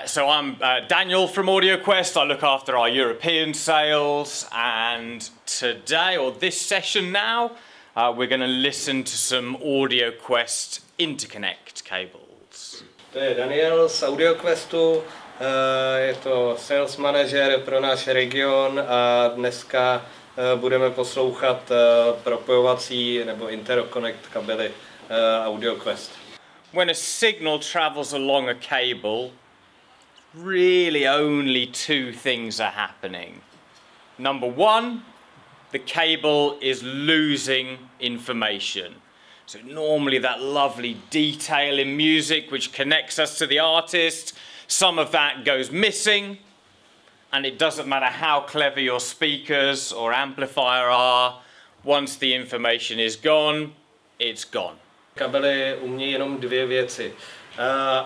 So I'm Daniel from AudioQuest. I look after our European sales, and today, or this session now, we're going to listen to some AudioQuest interconnect cables. To je Daniel z AudioQuestu, je to sales manager pro náš region a dneska budeme poslouchat propojovací nebo interconnect kabely AudioQuest. When a signal travels along a cable, really only two things are happening. Number one, the cable is losing information. So normally that lovely detail in music which connects us to the artist, some of that goes missing, and it doesn't matter how clever your speakers or amplifier are, once the information is gone, it's gone. Kabely umějí jenom dvě věci.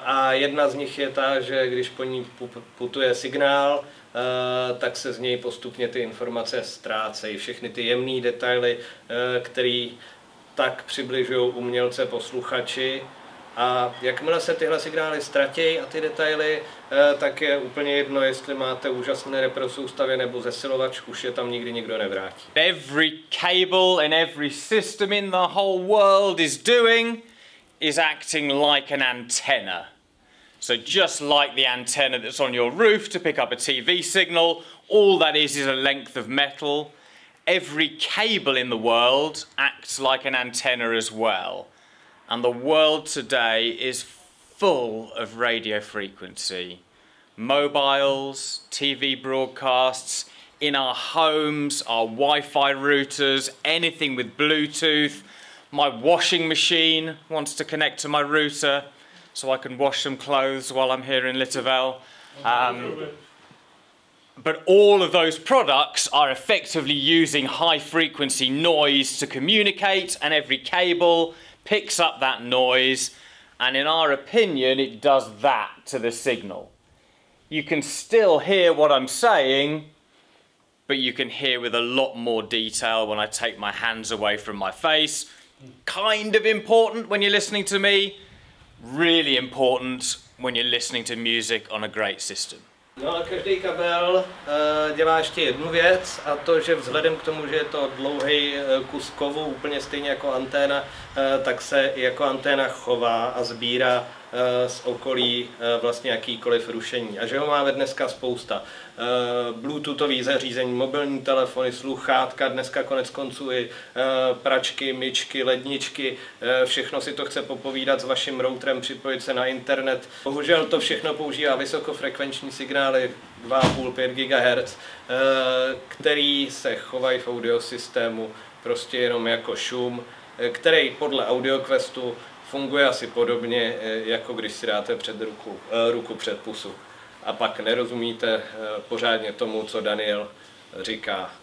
A jedna z nich je ta, že když po ní putuje signál, tak se z něj postupně ty informace ztrácejí. Všechny ty jemné detaily, které tak přibližují umělce posluchači. A jakmile se tyhle signály ztratí a ty detaily, tak je úplně jedno, jestli máte úžasné reprosoustavy nebo zesilovač, už je tam nikdy nikdo nevrátí. Every cable and every system in the whole world is doing is acting like an antenna. So just like the antenna that's on your roof to pick up a TV signal, all that is a length of metal. Every cable in the world acts like an antenna as well. And the world today is full of radio frequency. Mobiles, TV broadcasts, in our homes, our Wi-Fi routers, anything with Bluetooth. My washing machine wants to connect to my router so I can wash some clothes while I'm here in Litovel. But all of those products are effectively using high frequency noise to communicate, and every cable picks up that noise, and in our opinion it does that to the signal. You can still hear what I'm saying, but you can hear with a lot more detail when I take my hands away from my face. Kind of important when you're listening to me, really important when you're listening to music on a great system. No a každý kabel dělá ještě jednu věc, a to, že vzhledem k tomu, že je to dlouhý kus kovu, úplně stejně jako anténa, tak se jako anténa chová a sbírá z okolí vlastně jakýkoliv rušení. A že ho máme dneska spousta. Bluetoothový zařízení, mobilní telefony, sluchátka, dneska konec konců i pračky, myčky, ledničky, všechno si to chce popovídat s vaším routerem, připojit se na internet. Bohužel to všechno používá vysokofrekvenční signály 2,5–5 GHz, který se chovají v audiosystému prostě jenom jako šum, který podle AudioQuestu funguje asi podobně, jako když si dáte před ruku před pusu a pak nerozumíte pořádně tomu, co Daniel říká.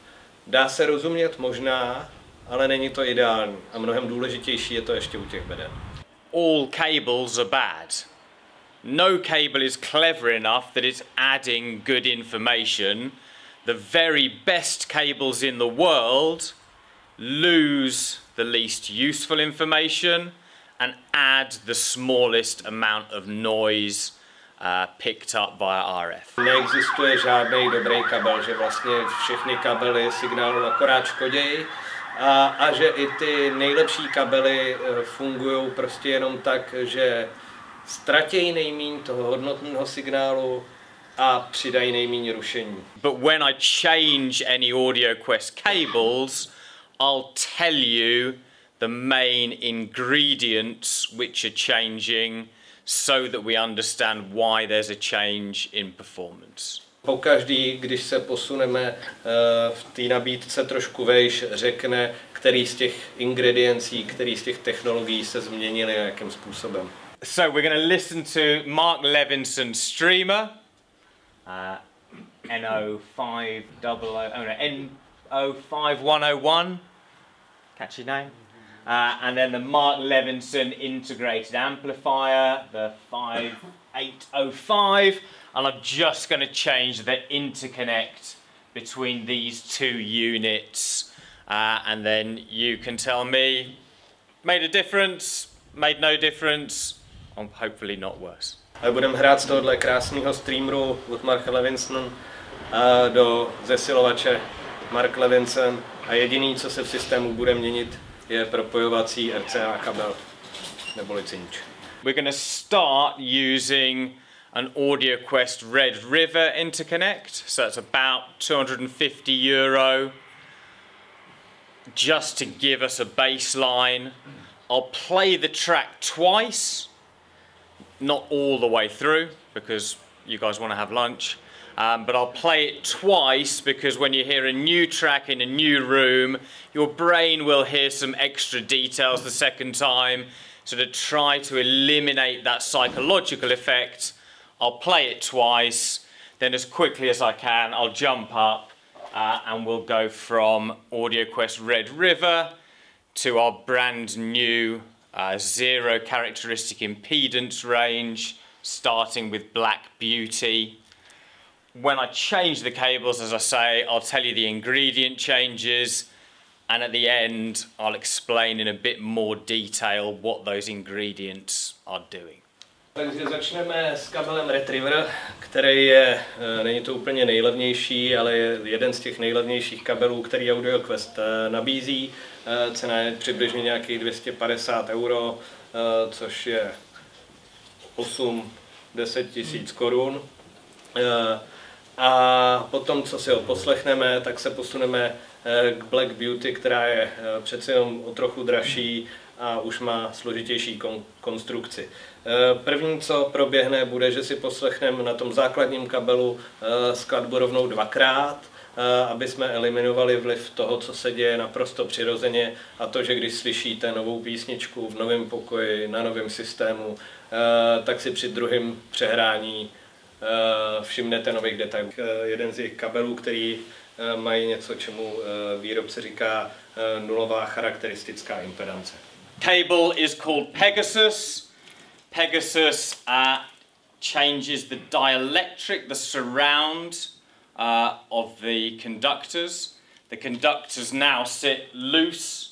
Dá se rozumět možná, ale není to ideální a mnohem důležitější je to ještě u těch beden. All cables are bad. No cable is clever enough that it's adding good information. The very best cables in the world lose the least useful information and add the smallest amount of noise picked up via RF. Neexistuje žádný dobrý kabel, že vlastně všechny kabely signálu akorát škodějí a že i ty nejlepší kabely fungují prostě jenom tak, že ztratějí nejméně toho hodnotného signálu a přidají nejméně rušení. But when I change any AudioQuest cables, I'll tell you the main ingredients which are changing so that we understand why there's a change in performance. Pokaždý, když se posuneme v té nabídce trošku vejš, řekne, který z těch ingrediencí, který z těch technologií se změnily a jakým způsobem. So we're going to listen to Mark Levinson's streamer, N055101, catchy name. And then the Mark Levinson integrated amplifier, the 5805, and I'm just going to change the interconnect between these two units, and then you can tell me, made a difference, made no difference, or hopefully not worse. A budeme hrát z tohohle krásného streameru od Marka Levinson do zesilovače Mark Levinson a jediný, co se v systému bude měnit, je propojovací RCA kabel neboli cinč. We're going to start using an AudioQuest Red River interconnect, so it's about €250, just to give us a baseline. I'll play the track twice, not all the way through, because you guys want to have lunch, but I'll play it twice because when you hear a new track in a new room, your brain will hear some extra details the second time. So to try to eliminate that psychological effect, I'll play it twice, then as quickly as I can, I'll jump up and we'll go from AudioQuest Red River to our brand new zero characteristic impedance range, starting with Black Beauty. When I change the cables, as I say, I'll tell you the ingredient changes, and at the end, I'll explain in a bit more detail what those ingredients are doing. Takže začneme s kabelem Red River, který je, není to úplně nejlevnější, ale je jeden z těch nejlevnějších kabelů, který AudioQuest nabízí. Cena je přibližně nějakých €250, což je 8–10 tisíc korun. A potom, co si ho poslechneme, tak se posuneme k Black Beauty, která je přece jenom o trochu dražší a už má složitější konstrukci. První, co proběhne, bude, že si poslechneme na tom základním kabelu skladbu rovnou dvakrát, aby jsme eliminovali vliv toho, co se děje naprosto přirozeně, a to, že když slyšíte novou písničku v novém pokoji, na novém systému, tak si při druhém přehrání všimnete nových detailů. Jeden z jejich kabelů, který mají něco, čemu výrobce říká nulová charakteristická impedance. Cable is called Pegasus. Pegasus changes the dielectric, the surround of the conductors. The conductors now sit loose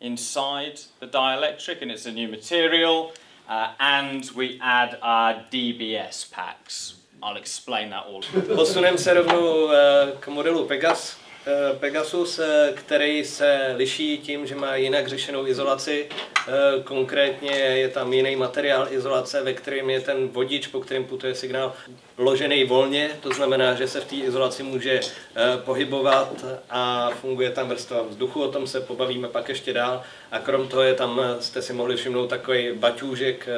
inside the dielectric, and it's a new material. And we add our DBS packs. I'll explain that all. Posuneme se rovnou k modelu Pegasus, který se liší tím, že má jinak řešenou izolaci. Konkrétně je tam jiný materiál izolace, ve kterém je ten vodič, po kterém putuje signál, ložený volně. To znamená, že se v té izolaci může pohybovat a funguje tam vrstva vzduchu. O tom se pobavíme pak ještě dál. A krom toho je tam, jste si mohli všimnout, takový baťůžek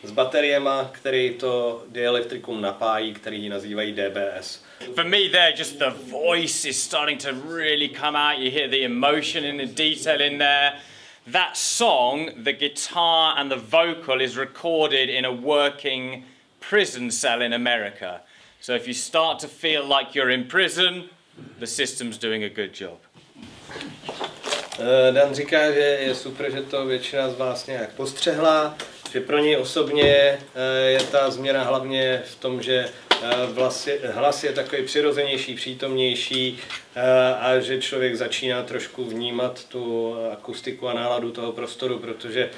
s bateriema, který to dielektrikum napájí, který nazývají DBS. For me there, just the voice is starting to really come out. You hear the emotion and the detail in there. That song, the guitar and the vocal is recorded in a working prison cell in America. So if you start to feel like you're in prison, the system's doing a good job. Dan říká, že je super, že to většina z vás nějak postřehla, že pro něj osobně je ta změna hlavně v tom, že hlas je takový přirozenější, přítomnější a že člověk začíná trošku vnímat tu akustiku a náladu toho prostoru, protože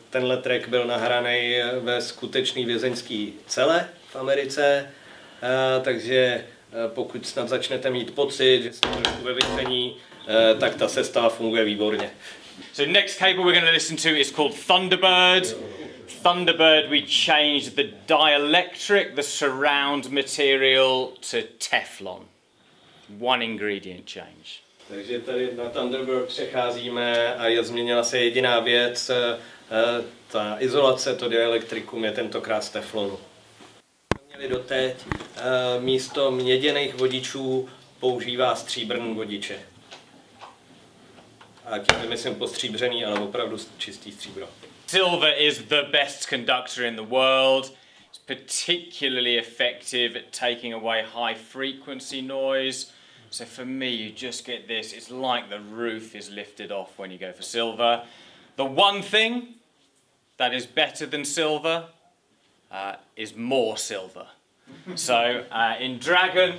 tenhle track byl nahraný ve skutečné vězeňské cele v Americe, takže pokud snad začnete mít pocit, že jste trošku ve vězení, tak ta sestava funguje výborně. So next cable we're going to listen to is called Thunderbird. Thunderbird, we changed the dielectric, the surround material to Teflon. One ingredient change. Takže tady na Thunderbird přecházíme a změnila se jediná věc. Ta izolace, to dieelektrikum je tentokrát z teflonu. Měli doteď místo měděných vodičů používá stříbrný vodiče. A tím nemyslím postříbřený, ale opravdu čistý stříbro. Silver is the best conductor in the world. It's particularly effective at taking away high frequency noise. So for me, you just get this. It's like the roof is lifted off when you go for silver. The one thing that is better than silver is more silver. So in Dragon,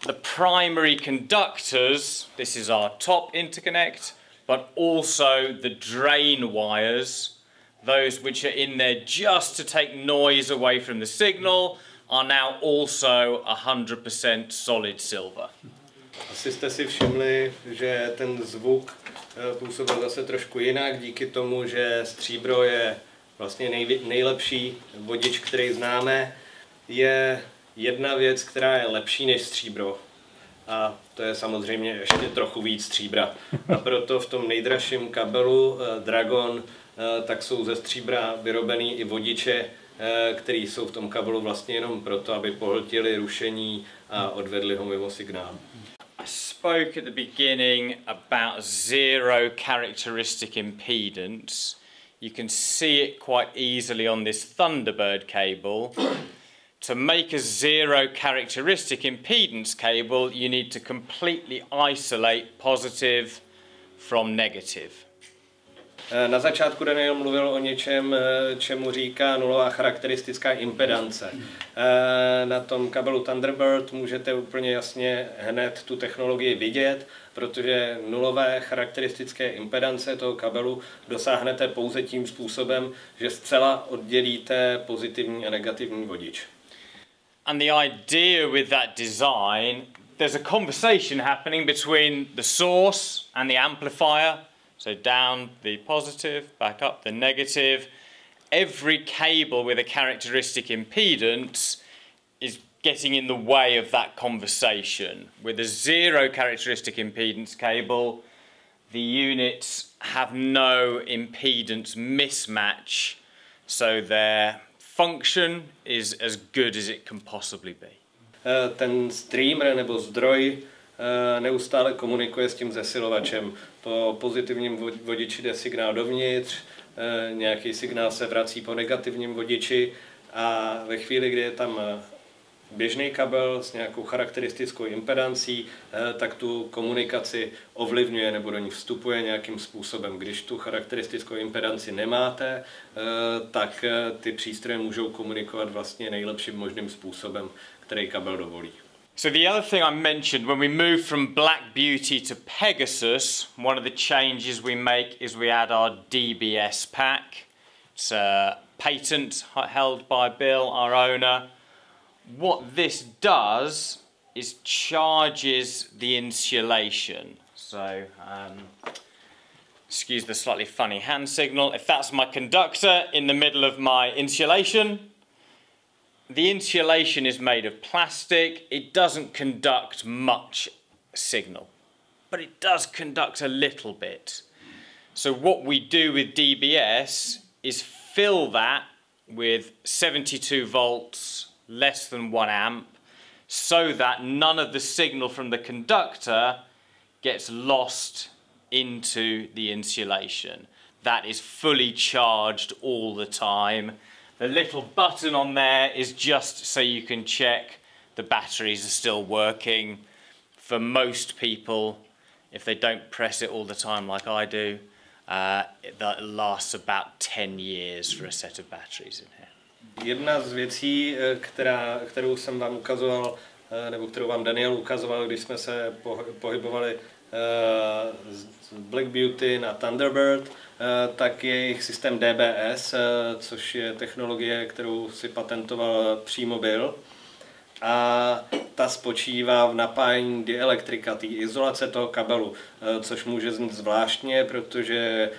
the primary conductors, this is our top interconnect, but also the drain wires, those which are in there just to take noise away from the signal, are now also 100% solid silver. Asi jste si všimli, že ten zvuk působil zase trošku jinak, díky tomu, že stříbro je vlastně nejlepší vodič, který známe. Je jedna věc, která je lepší než stříbro, a to je samozřejmě ještě trochu víc stříbra. A proto v tom nejdražším kabelu Dragon tak jsou ze stříbra vyrobený i vodiče, které jsou v tom kabelu vlastně jenom proto, aby pohltili rušení a odvedli ho mimo signál. I spoke at the beginning about zero characteristic impedance. You can see it quite easily on this Thunderbird cable. To make a zero characteristic impedance cable, you need to completely isolate positive from negative. Na začátku Daniel mluvil o něčem, čemu říká nulová charakteristická impedance. Na tom kabelu Thunderbird můžete úplně jasně hned tu technologii vidět, protože nulové charakteristické impedance toho kabelu dosáhnete pouze tím způsobem, že zcela oddělíte pozitivní a negativní vodič. And the idea with that design, there's a conversation happening between the source and the amplifier. So down the positive, back up the negative. Every cable with a characteristic impedance is getting in the way of that conversation. With a zero characteristic impedance cable, the units have no impedance mismatch, so their function is as good as it can possibly be. Ten streamer nebo zdroj neustále komunikuje s tím zesilovačem. Po pozitivním vodiči jde signál dovnitř, nějaký signál se vrací po negativním vodiči a ve chvíli, kdy je tam běžný kabel s nějakou charakteristickou impedancí, tak tu komunikaci ovlivňuje nebo do ní vstupuje nějakým způsobem. Když tu charakteristickou impedanci nemáte, tak ty přístroje můžou komunikovat vlastně nejlepším možným způsobem, který kabel dovolí. So the other thing I mentioned, when we move from Black Beauty to Pegasus, one of the changes we make is we add our DBS pack. It's a patent held by Bill, our owner. What this does is charges the insulation. So, excuse the slightly funny hand signal. If that's my conductor in the middle of my insulation, the insulation is made of plastic. It doesn't conduct much signal, but it does conduct a little bit. So what we do with DBS is fill that with 72 volts, less than 1 amp, so that none of the signal from the conductor gets lost into the insulation. That is fully charged all the time. The little button on there is just so you can check the batteries are still working. For most people, if they don't press it all the time like I do, that lasts about 10 years for a set of batteries in here. Jedna z věcí, kterou jsem vám ukazoval, nebo kterou vám Daniel ukazoval, když jsme se pohybovali z Black Beauty na Thunderbird, tak je jejich systém DBS, což je technologie, kterou si patentoval přímo Bill. A ta spočívá v napájení dielektrika, té izolace toho kabelu, což může znít zvláštně, protože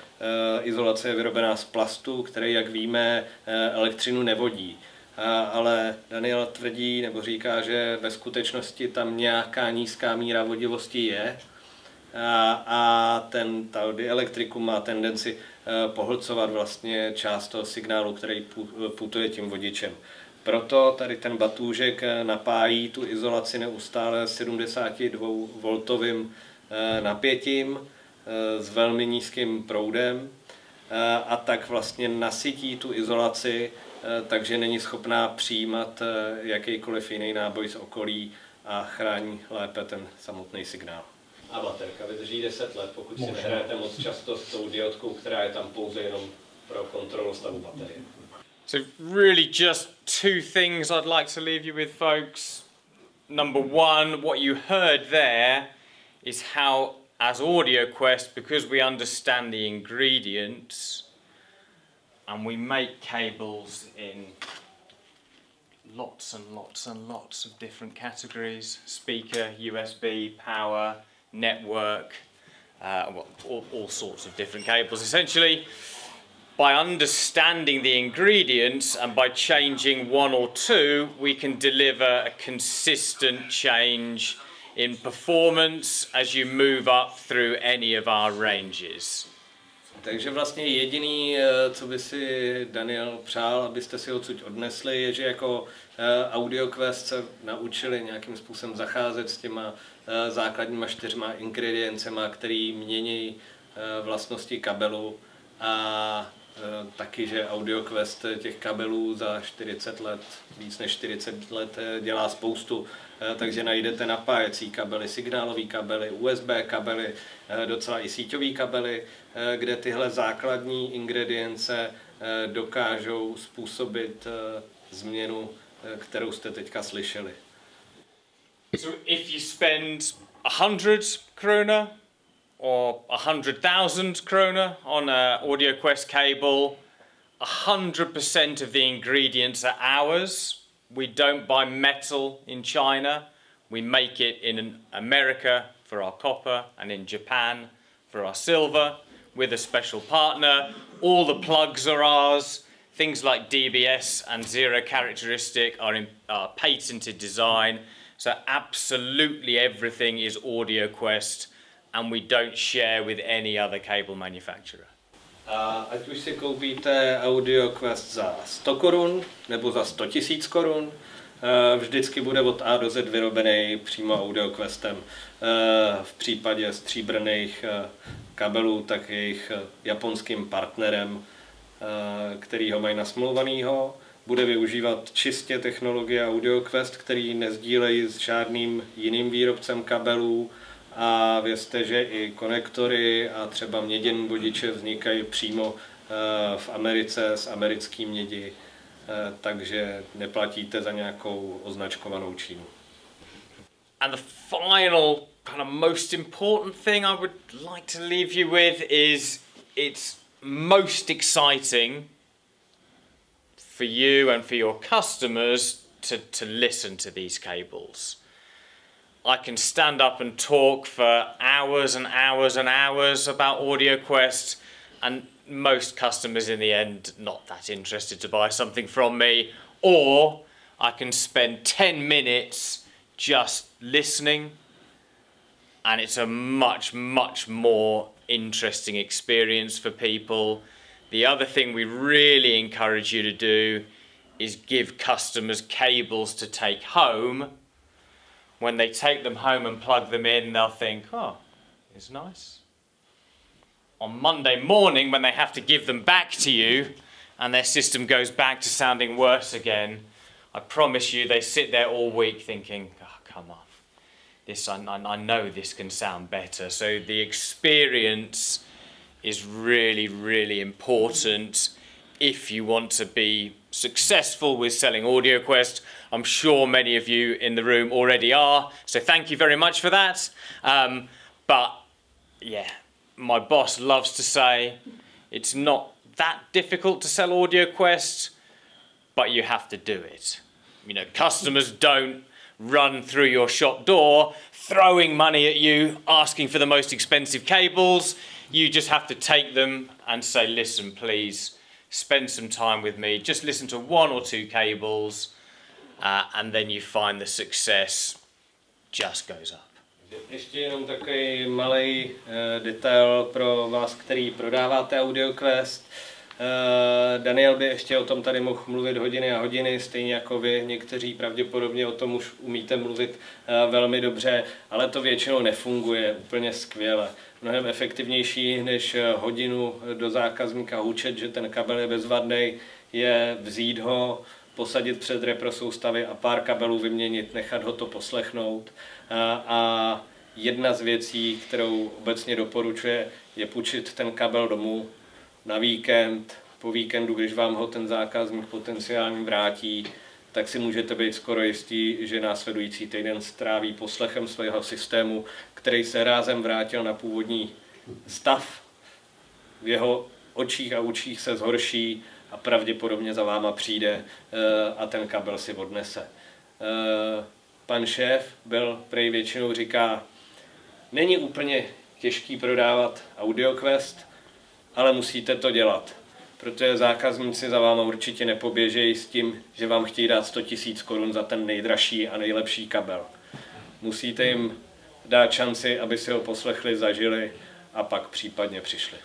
izolace je vyrobená z plastu, který, jak víme, elektřinu nevodí. Ale Daniel tvrdí nebo říká, že ve skutečnosti tam nějaká nízká míra vodivosti je a ta dielektrikum má tendenci pohlcovat vlastně část toho signálu, který putuje tím vodičem. Proto tady ten batůžek napájí tu izolaci neustále 72V napětím s velmi nízkým proudem a tak vlastně nasytí tu izolaci, takže není schopná přijímat jakýkoliv jiný náboj z okolí a chrání lépe ten samotný signál. A baterka vydrží 10 let, pokud si nehrajete moc často s tou diodkou, která je tam pouze jenom pro kontrolu stavu baterie. So really just two things I'd like to leave you with, folks. Number one, what you heard there is how, as AudioQuest, because we understand the ingredients, and we make cables in lots and lots and lots of different categories: speaker, USB, power, network, all sorts of different cables. Essentially, by understanding the ingredients and by changing one or two, we can deliver a consistent change in performance as you move up through any of our ranges. Takže vlastně jediný, co by si Daniel přál, abyste si odsud odnesli, je, že jako AudioQuest se naučili nějakým způsobem zacházet s těma základníma 4 ingrediencema, který mění vlastnosti kabelu, a taky, že AudioQuest těch kabelů za 40 let, víc než 40 let dělá spoustu, takže najdete napájecí kabely, signálové kabely, USB kabely, docela i síťové kabely, kde tyhle základní ingredience dokážou způsobit změnu, kterou jste teďka slyšeli. So if you spend 100 krona or 100,000 krona on an AudioQuest cable, 100% of the ingredients are ours. We don't buy metal in China. We make it in America for our copper and in Japan for our silver with a special partner. All the plugs are ours. Things like DBS and zero characteristic are patented design. So absolutely everything is AudioQuest, and we don't share with any other cable manufacturer. A ať už si koupíte AudioQuest za 100 korun nebo za 100 000 korun, vždycky bude od A do Z vyrobený přímo AudioQuestem. V případě stříbrných kabelů, tak jejich japonským partnerem, který ho mají nasmlouvanýho. Bude využívat čistě technologie AudioQuest, který nezdílejí s žádným jiným výrobcem kabelů. A vězte, že i konektory a třeba měděný bodiče vznikají přímo v Americe s americkým mědí, takže neplatíte za nějakou označkovanou Čínu. And the final kind of most important thing I would like to leave you with is it's most exciting for you and for your customers to listen to these cables. I can stand up and talk for hours and hours and hours about AudioQuest, and most customers in the end not that interested to buy something from me, or I can spend 10 minutes just listening, and it's a much more interesting experience for people. The other thing we really encourage you to do is give customers cables to take home. When they take them home and plug them in, they'll think, oh, it's nice. On Monday morning, when they have to give them back to you and their system goes back to sounding worse again, I promise you they sit there all week thinking, oh, come on, this, I know this can sound better. So the experience is really important if you want to be successful with selling AudioQuest. I'm sure many of you in the room already are, so thank you very much for that. But yeah, my boss loves to say it's not that difficult to sell AudioQuest, but you have to do it. You know, customers don't run through your shop door throwing money at you, asking for the most expensive cables. You just have to take them and say, listen, please, spend some time with me, just listen to 1 or 2 cables, and then you find the success just goes up. Ještě jenom takový malý detail pro vás, který prodáváte AudioQuest. Daniel by ještě o tom tady mohl mluvit hodiny a hodiny, stejně jako vy. Někteří pravděpodobně o tom už umíte mluvit velmi dobře, ale to většinou nefunguje úplně skvěle. Mnohem efektivnější, než hodinu do zákazníka hučet, že ten kabel je bezvadný, je vzít ho, posadit před reprosoustavy a pár kabelů vyměnit, nechat ho to poslechnout. A jedna z věcí, kterou obecně doporučuje, je půjčit ten kabel domů na víkend. Po víkendu, když vám ho ten zákazník potenciálně vrátí, tak si můžete být skoro jistí, že následující týden stráví poslechem svého systému, který se rázem vrátil na původní stav. V jeho očích a učích se zhorší a pravděpodobně za váma přijde a ten kabel si odnese. Pan šéf byl prej většinou říká, není úplně těžký prodávat AudioQuest, ale musíte to dělat, protože zákazníci za váma určitě nepoběžejí s tím, že vám chtějí dát 100 000 korun za ten nejdražší a nejlepší kabel. Musíte jim dát šanci, aby si ho poslechli, zažili a pak případně přišli.